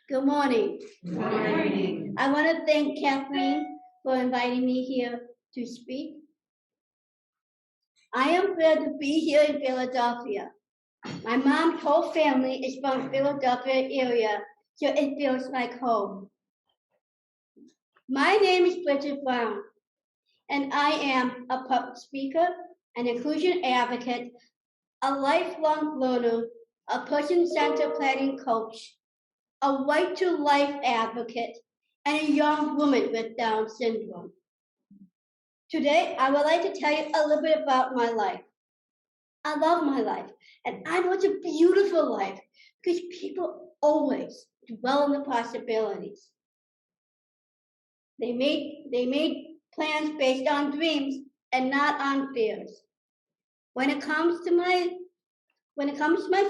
Good morning. Good morning. I want to thank Kathleen for inviting me here to speak. I am proud to be here in Philadelphia. My mom's whole family is from Philadelphia area, so it feels like home. My name is Bridget Brown, and I am a public speaker, an inclusion advocate, a lifelong learner, a person-centered planning coach, a right to life advocate, and a young woman with Down syndrome. Today, I would like to tell you a little bit about my life. I love my life, and I know it's a beautiful life because people always dwell on the possibilities. They made plans based on dreams and not on fears. When it comes to my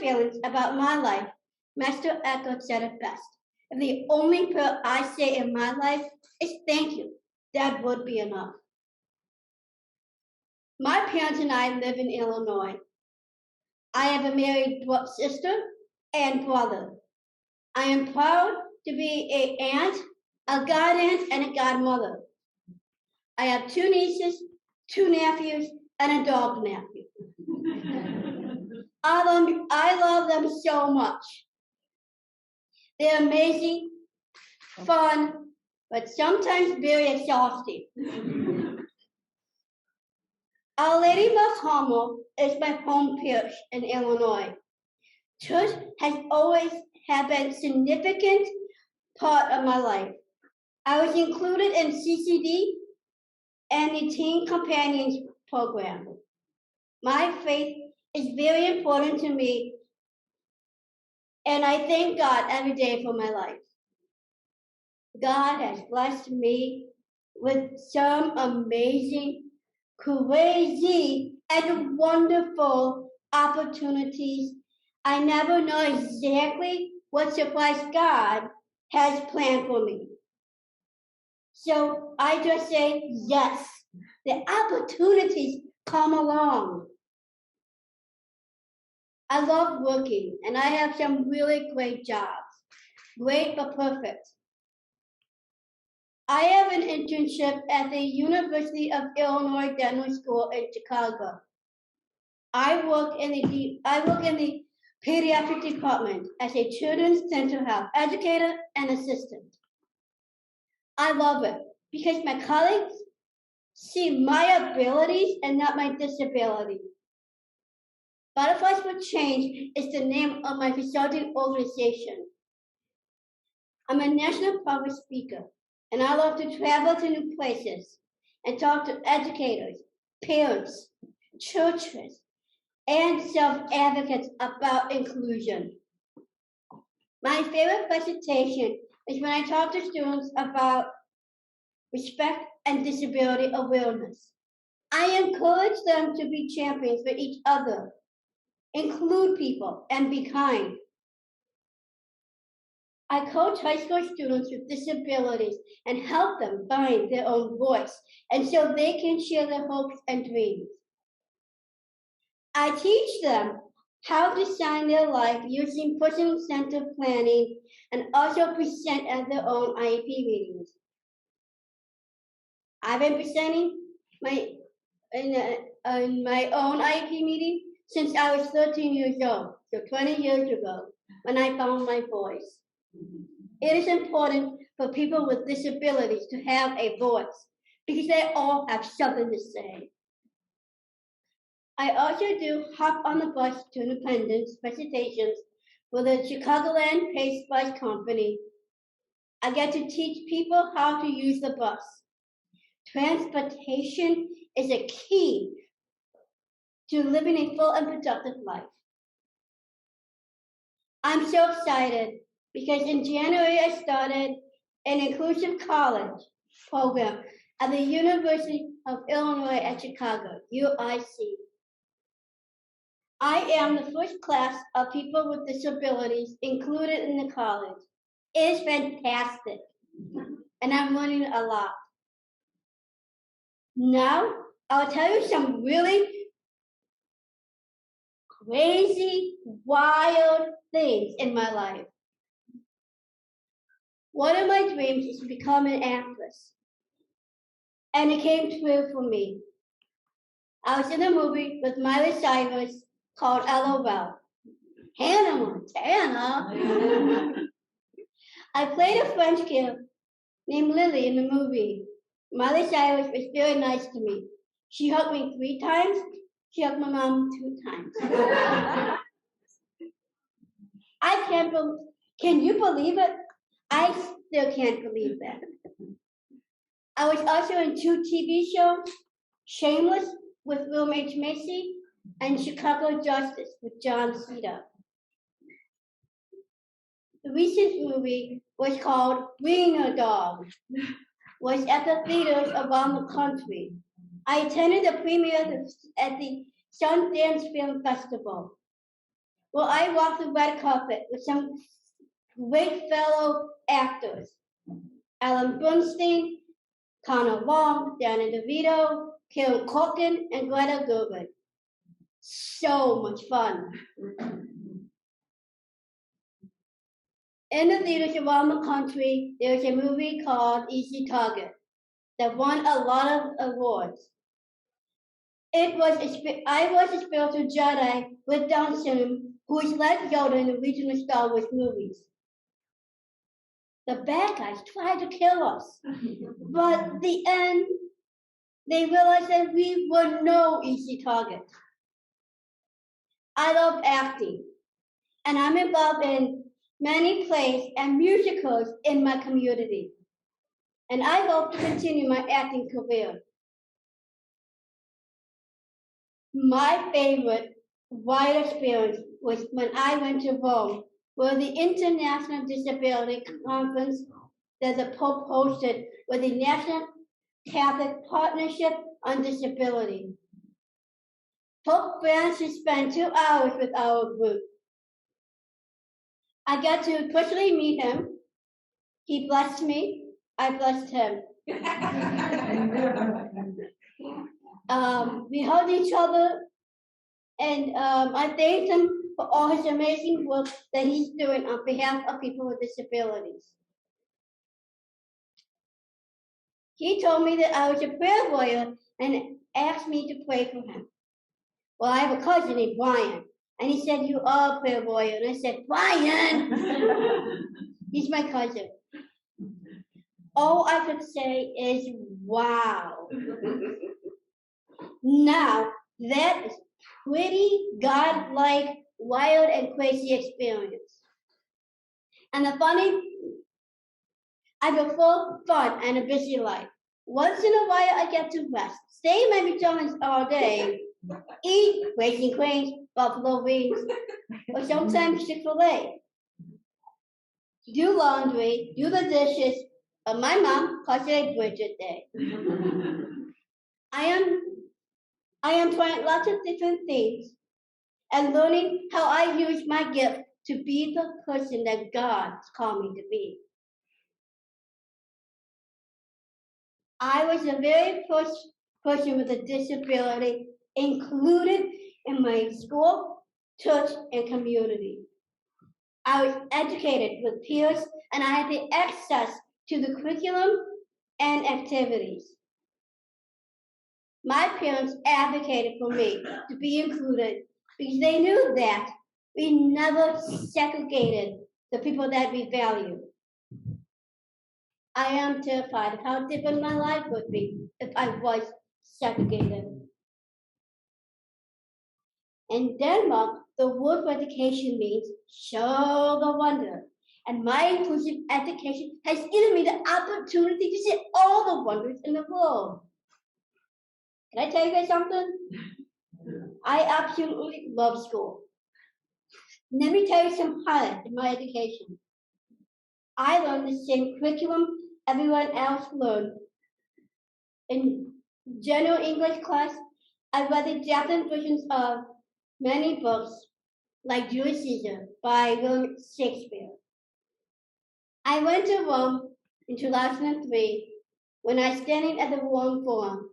feelings about my life, Master Eckhart said it best. If the only prayer I say in my life is thank you, that would be enough. My parents and I live in Illinois. I have a married sister and brother. I am proud to be an aunt, a godaunt, and a godmother. I have 2 nieces, 2 nephews, and a dog nephew. I love them so much. They're amazing, fun, but sometimes very exhausting. Our Lady of Carmel is my home parish in Illinois. Church has always been a significant part of my life. I was included in CCD and the Teen Companions program. My faith is very important to me, and I thank God every day for my life. God has blessed me with some amazing, crazy, and wonderful opportunities. I never know exactly what surprise God has planned for me. So I just say yes. The opportunities come along. I love working, and I have some really great jobs. Great but perfect. I have an internship at the University of Illinois Dental School in Chicago. I work in the pediatric department as a children's dental health educator and assistant. I love it because my colleagues see my abilities and not my disability. Butterflies for Change is the name of my consulting organization. I'm a national public speaker, and I love to travel to new places and talk to educators, parents, churches, and self-advocates about inclusion. My favorite presentation is when I talk to students about respect and disability awareness. I encourage them to be champions for each other, include people, and be kind. I coach high school students with disabilities and help them find their own voice, and so they can share their hopes and dreams. I teach them how to design their life using person-centered planning and also present at their own IEP meetings. I've been presenting in my own IEP meeting since I was 13 years old, so 20 years ago, when I found my voice. It is important for people with disabilities to have a voice because they all have something to say. I also do Hop on the Bus to Independence presentations for the Chicagoland Pace Bus Company. I get to teach people how to use the bus. Transportation is a key to living a full and productive life. I'm so excited because in January I started an inclusive college program at the University of Illinois at Chicago, UIC. I am the first class of people with disabilities included in the college. It is fantastic, and I'm learning a lot. Now, I'll tell you some really crazy, wild things in my life. One of my dreams is to become an actress. And it came true for me. I was in a movie with Miley Cyrus called LOL. Hannah Montana. I played a French girl named Lily in the movie. Miley Cyrus was very nice to me. She hugged me 3 times. She hugged my mom 2 times. Can you believe it? I still can't believe that. I was also in 2 TV shows, Shameless with Will H. Macy and Chicago Justice with John Cena. The recent movie was called Wiener Dog, was at the theaters around the country. I attended the premiere at the Sundance Film Festival, where I walked the red carpet with some great fellow actors, Alan Bernstein, Connor Wong, Danny DeVito, Karen Culkin, and Greta Gerwig. So much fun. In the theaters around the country, there's a movie called Easy Target that won a lot of awards. I was a spiritual Jedi with Down syndrome who is like Yoda in the original Star Wars movies. The bad guys tried to kill us, but at the end, they realized that we were no easy target. I love acting, and I'm involved in many plays and musicals in my community, and I hope to continue my acting career. My favorite wild experience was when I went to Rome, where the International Disability Conference that the Pope hosted with the National Catholic Partnership on Disability. Pope Francis spent 2 hours with our group. I got to personally meet him. He blessed me. I blessed him. We hugged each other, and I thanked him for all his amazing work that he's doing on behalf of people with disabilities. He told me that I was a prayer warrior and asked me to pray for him. Well, I have a cousin named Brian, and he said, "You are a prayer warrior." And I said, "Brian!" He's my cousin. All I could say is, wow. Now, that is pretty godlike, wild, and crazy experience. And the funny, I have a full fun and a busy life. Once in a while, I get to rest, stay in my pajamas all day, eat Raising Cane's, buffalo wings, or sometimes Chick-fil-A. Do laundry, do the dishes, but my mom calls it a Bridget day. I am trying lots of different things and learning how I use my gift to be the person that God's called me to be. I was the very first person with a disability included in my school, church, and community. I was educated with peers, and I had the access to the curriculum and activities. My parents advocated for me to be included because they knew that we never segregated the people that we value. I am terrified of how different my life would be if I was segregated. In Denmark, the word for education means show the wonder. And my inclusive education has given me the opportunity to see all the wonders in the world. Can I tell you guys something? I absolutely love school. Let me tell you some highlights in my education. I learned the same curriculum everyone else learned. In general English class, I read the Japanese versions of many books, like Julius Caesar by William Shakespeare. I went to Rome in 2003 when I was standing at the Rome Forum,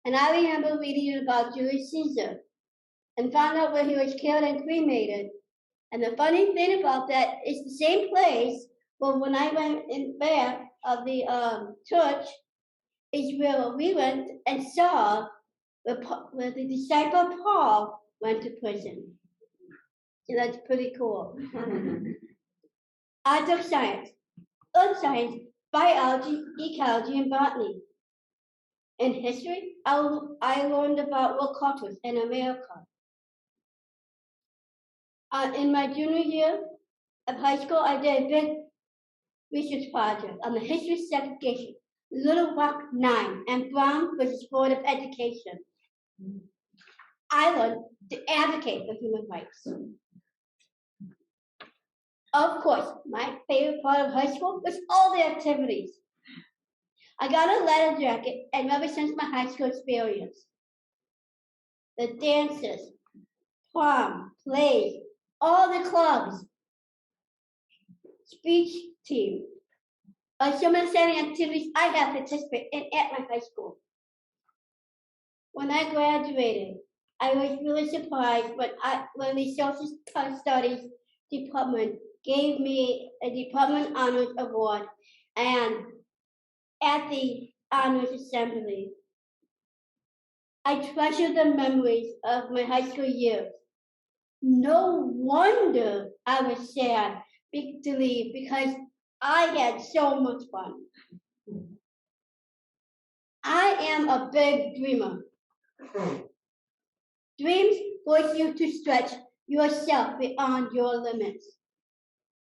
and I remember reading about Julius Caesar and found out where he was killed and cremated. And the funny thing about that is the same place Well, when I went in back of the church, is where we went and saw where the disciple Paul went to prison. So that's pretty cool. Arts of science, earth science, biology, ecology, and botany. In history, I learned about world cultures in America. In my junior year of high school, I did a big research project on the history of segregation, Little Rock 9, and Brown versus Board of Education. I learned to advocate for human rights. Of course, my favorite part of high school was all the activities. I got a leather jacket and ever since my high school experience. The dances, prom, plays, all the clubs, speech team, so many exciting activities I have participated in at my high school. When I graduated, I was really surprised when the social studies department gave me a Department Honors Award and at the Honors Assembly. I treasure the memories of my high school years. No wonder I was sad to leave because I had so much fun. I am a big dreamer. Dreams force you to stretch yourself beyond your limits.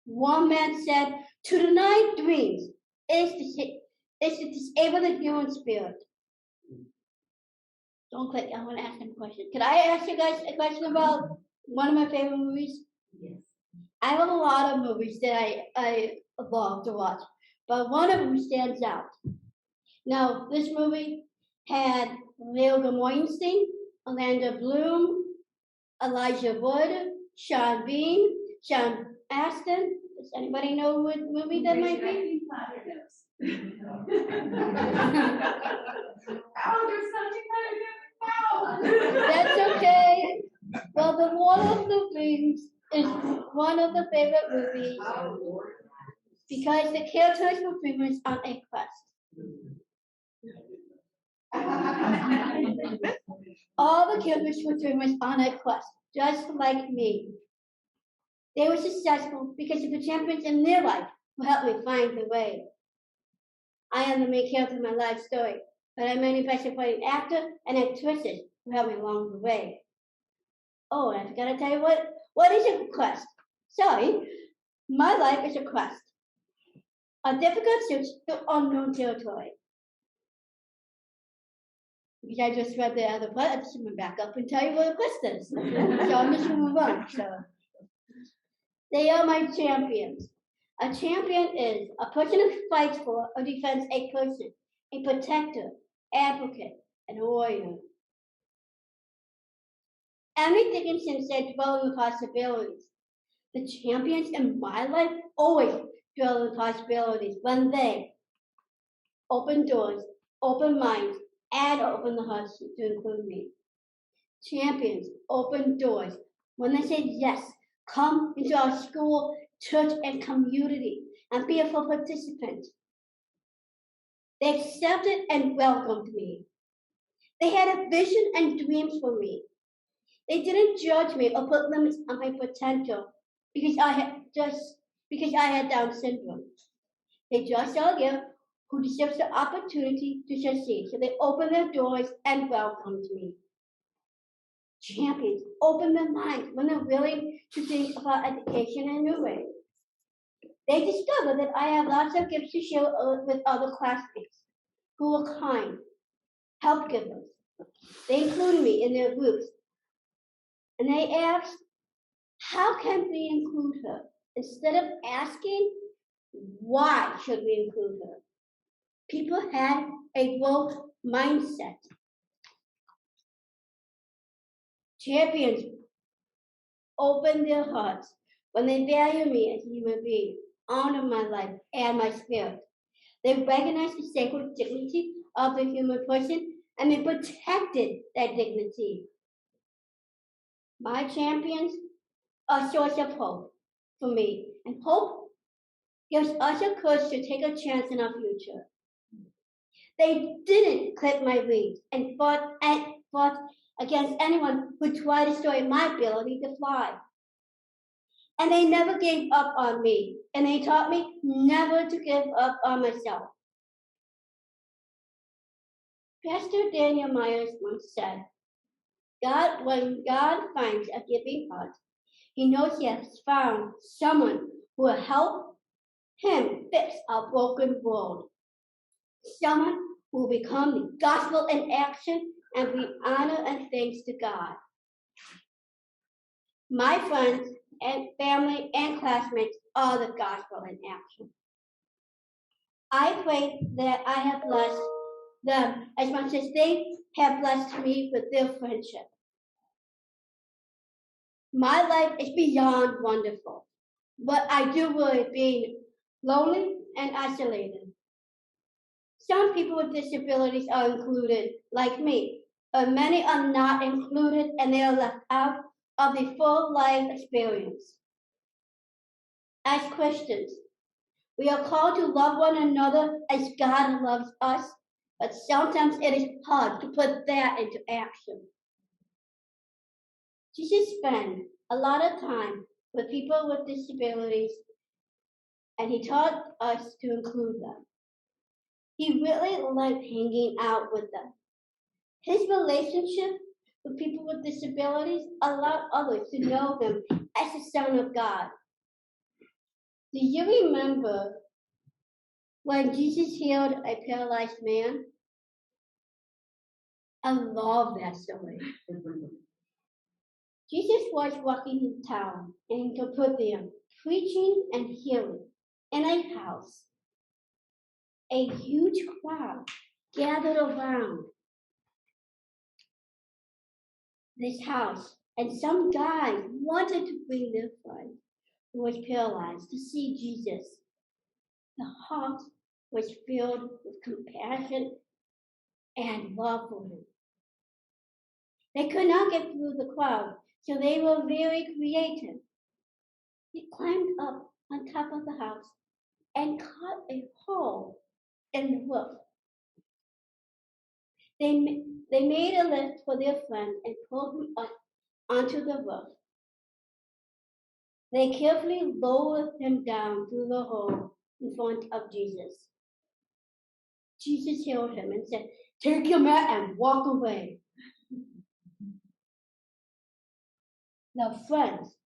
One man said, to deny dreams is to disable the human spirit. Don't click, I want to ask them a question. Could I ask you guys a question about one of my favorite movies? Yes. I have a lot of movies that I love to watch, but one of them stands out. Now, this movie had Leo Weinstein, Orlando Bloom, Elijah Wood, Sean Bean, Sean Astin. Does anybody know what movie that might be? That's okay. Well, The Lord of the Rings is one of the favorite movies because the characters were dreamers on a quest. All the characters were dreamers on a quest, just like me. They were successful because of the champions in their life who helped me find the way. I am the main character of my life story, but I'm only by supporting actor and actresses who helped me along the way. Oh, and I forgot to tell you what is a quest? Sorry, my life is a quest. A difficult search to unknown territory. Because I just read the other part, I'm just going to back up and tell you what a quest is. So I'm just going to move on. So they are my champions. A champion is a person who fights for or defends a person, a protector, advocate, and warrior. Emily Dickinson said, dwell in the possibilities. The champions in my life always dwell in possibilities when they open doors, open minds, and open the hearts to include me. Champions open doors when they say yes, come into our school, church, and community and be a full participant. They accepted and welcomed me. They had a vision and dreams for me. They didn't judge me or put limits on my potential because I had Down syndrome. They just saw there who deserves the opportunity to succeed. So they opened their doors and welcomed me. Champions open their minds when they're willing to think about education in a new way. They discover that I have lots of gifts to share with other classmates who are kind, help givers. They include me in their groups. And they asked, how can we include her? Instead of asking, why should we include her? People had a growth mindset. Champions open their hearts when they value me as a human being, honor my life and my spirit. They recognize the sacred dignity of the human person and they protected that dignity. My champions are a source of hope for me. And hope gives us a courage to take a chance in our future. They didn't clip my wings and fought against anyone who tried to destroy my ability to fly. And they never gave up on me, and they taught me never to give up on myself. Pastor Daniel Myers once said, when God finds a giving heart, he knows he has found someone who will help him fix our broken world. Someone who will become the gospel in action and bring honor and thanks to God. My friends and family and classmates are the gospel in action. I pray that I have blessed them as much as they have blessed me with their friendship. My life is beyond wonderful, but I do worry being lonely and isolated. Some people with disabilities are included, like me, but many are not included and they are left out of the full life experience. As Christians, we are called to love one another as God loves us, but sometimes it is hard to put that into action. Jesus spent a lot of time with people with disabilities, and he taught us to include them. He really liked hanging out with them. His relationship with people with disabilities allowed others to know him as the Son of God. Do you remember when Jesus healed a paralyzed man? I love that story. Jesus was walking in town in Capernaum, preaching and healing in a house. A huge crowd gathered around this house, and some guys wanted to bring their friend who was paralyzed to see Jesus. The heart was filled with compassion and love for him. They could not get through the crowd, so they were very creative. They climbed up on top of the house and cut a hole in the roof. They made a lift for their friend and pulled him up onto the roof. They carefully lowered him down through the hole in front of Jesus. Jesus healed him and said, "Take your mat and walk away." The friends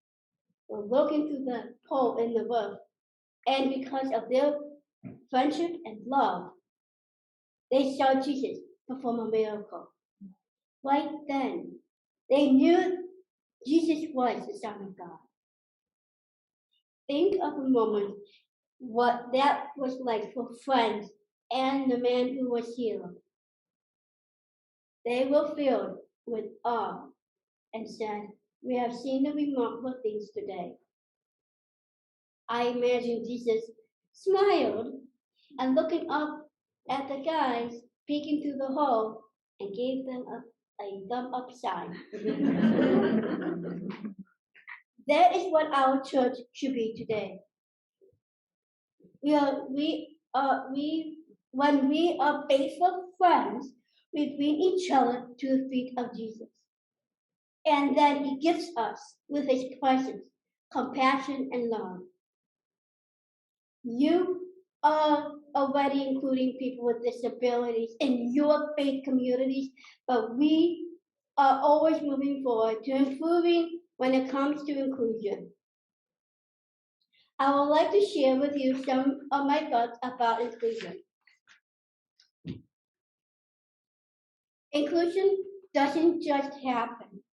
were looking through the hole in the roof, and because of their friendship and love, they saw Jesus perform a miracle. Right then, they knew Jesus was the Son of God. Think of a moment what that was like for friends and the man who was healed. They were filled with awe and said, "We have seen the remarkable things today." I imagine Jesus smiled and looking up at the guys peeking through the hole and gave them a thumb up sign. That is what our church should be today. When we are faithful friends, we bring each other to the feet of Jesus. And then he gifts us with his presence, compassion, and love. You are already including people with disabilities in your faith communities, but we are always moving forward to improving when it comes to inclusion. I would like to share with you some of my thoughts about inclusion. Inclusion doesn't just happen.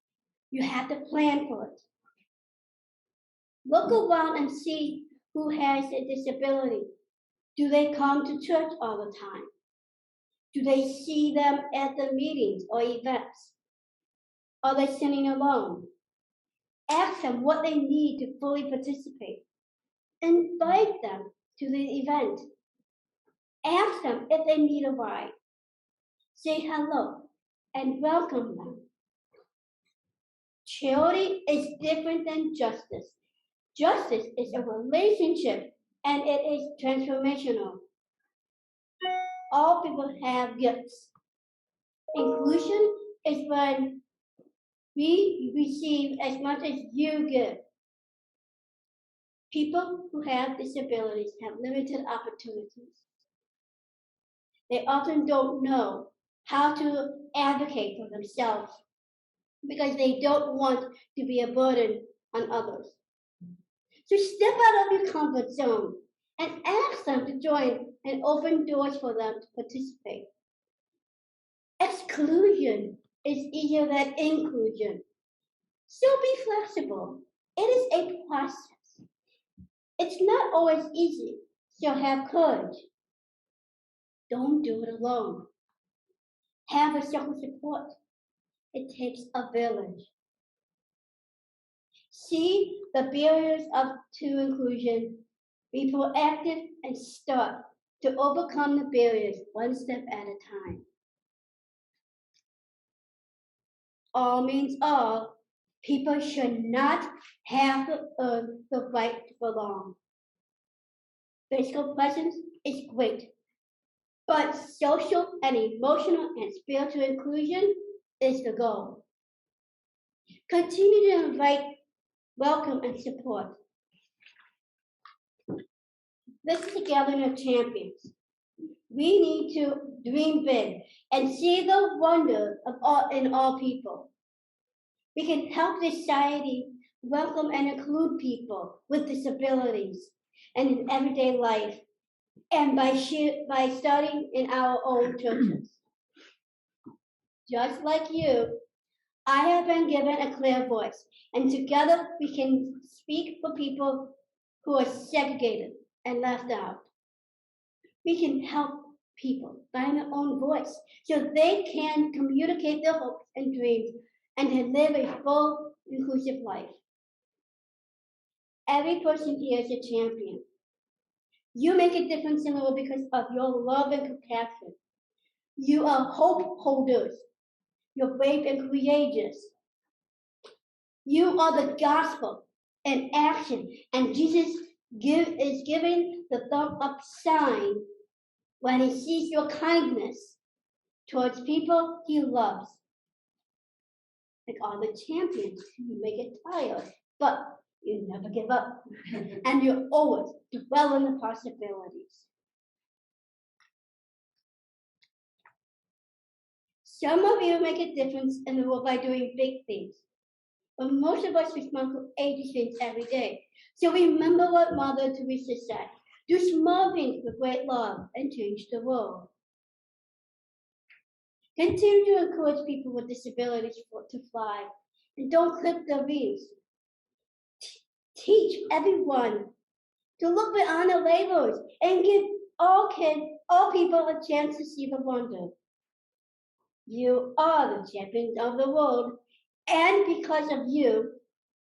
You have to plan for it. Look around and see who has a disability. Do they come to church all the time? Do they see them at the meetings or events? Are they sitting alone? Ask them what they need to fully participate. Invite them to the event. Ask them if they need a ride. Say hello and welcome them. Charity is different than justice. Justice is a relationship and it is transformational. All people have gifts. Inclusion is when we receive as much as you give. People who have disabilities have limited opportunities. They often don't know how to advocate for themselves because they don't want to be a burden on others. So step out of your comfort zone and ask them to join and open doors for them to participate. Exclusion is easier than inclusion. So be flexible. It is a process. It's not always easy, so have courage. Don't do it alone. Have a circle support. It takes a village. See the barriers to inclusion. Be proactive and start to overcome the barriers one step at a time. All means all. People should not have to earn the right to belong. Physical presence is great, but social and emotional and spiritual inclusion is the goal. Continue to invite, welcome, and support. This is a gathering of champions. We need to dream big and see the wonder of in all people. We can help society welcome and include people with disabilities and in everyday life, and by starting in our own churches. Just like you, I have been given a clear voice, and together we can speak for people who are segregated and left out. We can help people find their own voice so they can communicate their hopes and dreams and to live a full, inclusive life. Every person here is a champion. You make a difference in the world because of your love and compassion. You are hope holders. You're brave and courageous. You are the gospel in action, and Jesus is giving the thumb up sign when he sees your kindness towards people he loves. Like all the champions, you may get tired, but you never give up, and you always dwell in the possibilities. Some of you make a difference in the world by doing big things, but most of us respond to 80 things every day. So remember what Mother Teresa said. Do small things with great love and change the world. Continue to encourage people with disabilities to fly, and don't clip their wings. Teach everyone to look beyond the labels and give all people a chance to see the wonder. You are the champions of the world, and because of you,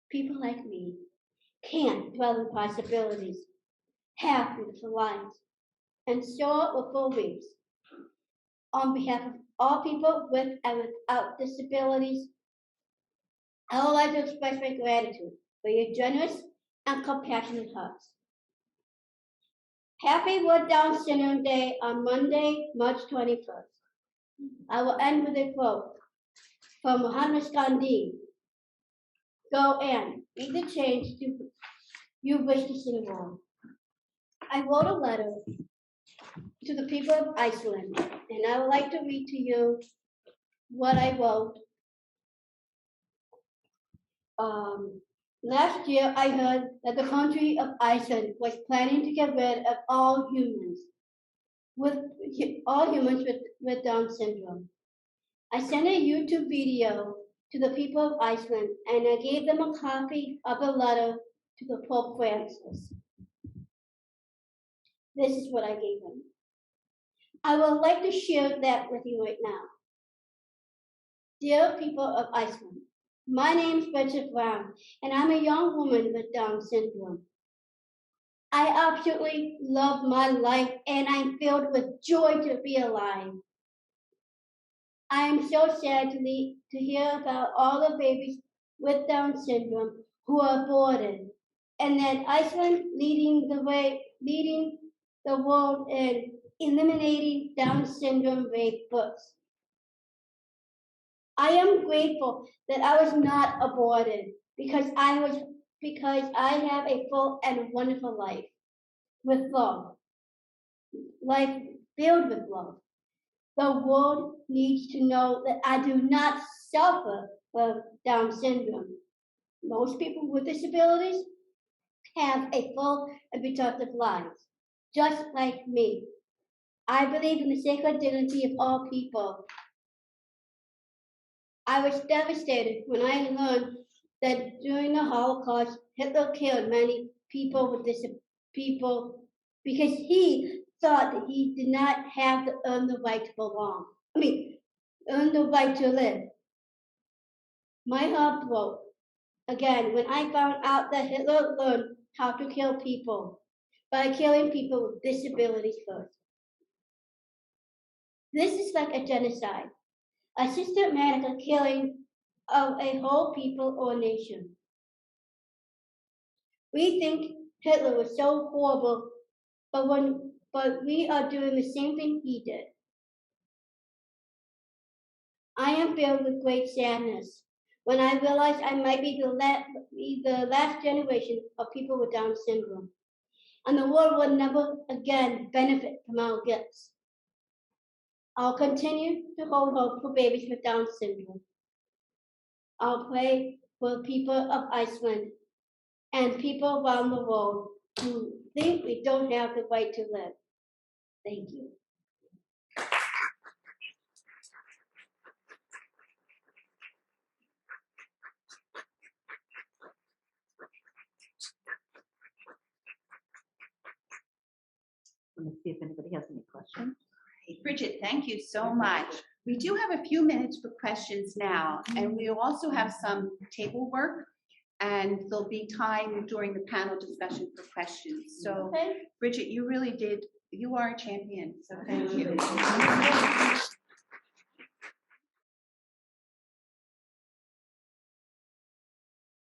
people like me can dwell in possibilities, have beautiful lives, and soar with full wings. On behalf of all people with and without disabilities, I would like to express my gratitude for your generous and compassionate hearts. Happy World Down Syndrome Day on Monday, March 21st. I will end with a quote from Mahatma Gandhi. Go and be the change you wish to see in the world. I wrote a letter to the people of Iceland, and I would like to read to you what I wrote. Last year, I heard that the country of Iceland was planning to get rid of all humans with Down syndrome. I sent a YouTube video to the people of Iceland, and I gave them a copy of the letter to the Pope Francis. This is what I gave him. I would like to share that with you right now. Dear people of Iceland, my name is Bridget Brown, and I'm a young woman with Down syndrome. I absolutely love my life, and I'm filled with joy to be alive. I am so sad to hear about all the babies with Down syndrome who are aborted. and then Iceland leading the world in eliminating Down syndrome rape births. I am grateful that I was not aborted because I have a full and wonderful life with love, life filled with love. The world needs to know that I do not suffer from Down syndrome. Most people with disabilities have a full and productive lives, just like me. I believe in the sacred dignity of all people. I was devastated when I learned that during the Holocaust, Hitler killed many people with people because he thought that he did not have to earn the right to belong. Earn the right to live. My heart broke again when I found out that Hitler learned how to kill people by killing people with disabilities first. This is like a genocide, a systematic killing of a whole people or nation. We think Hitler was so horrible, but we are doing the same thing he did. I am filled with great sadness when I realize I might be the last generation of people with Down syndrome, and the world will never again benefit from our gifts. I'll continue to hold hope for babies with Down syndrome. I'll pray for the people of Iceland and people around the world who think we don't have the right to live. Thank you. Let me see if anybody has any questions. Bridget, thank you so much. We do have a few minutes for questions now, and we also have some table work, and there'll be time during the panel discussion for questions. So, Okay. Bridget, you are a champion, so thank you.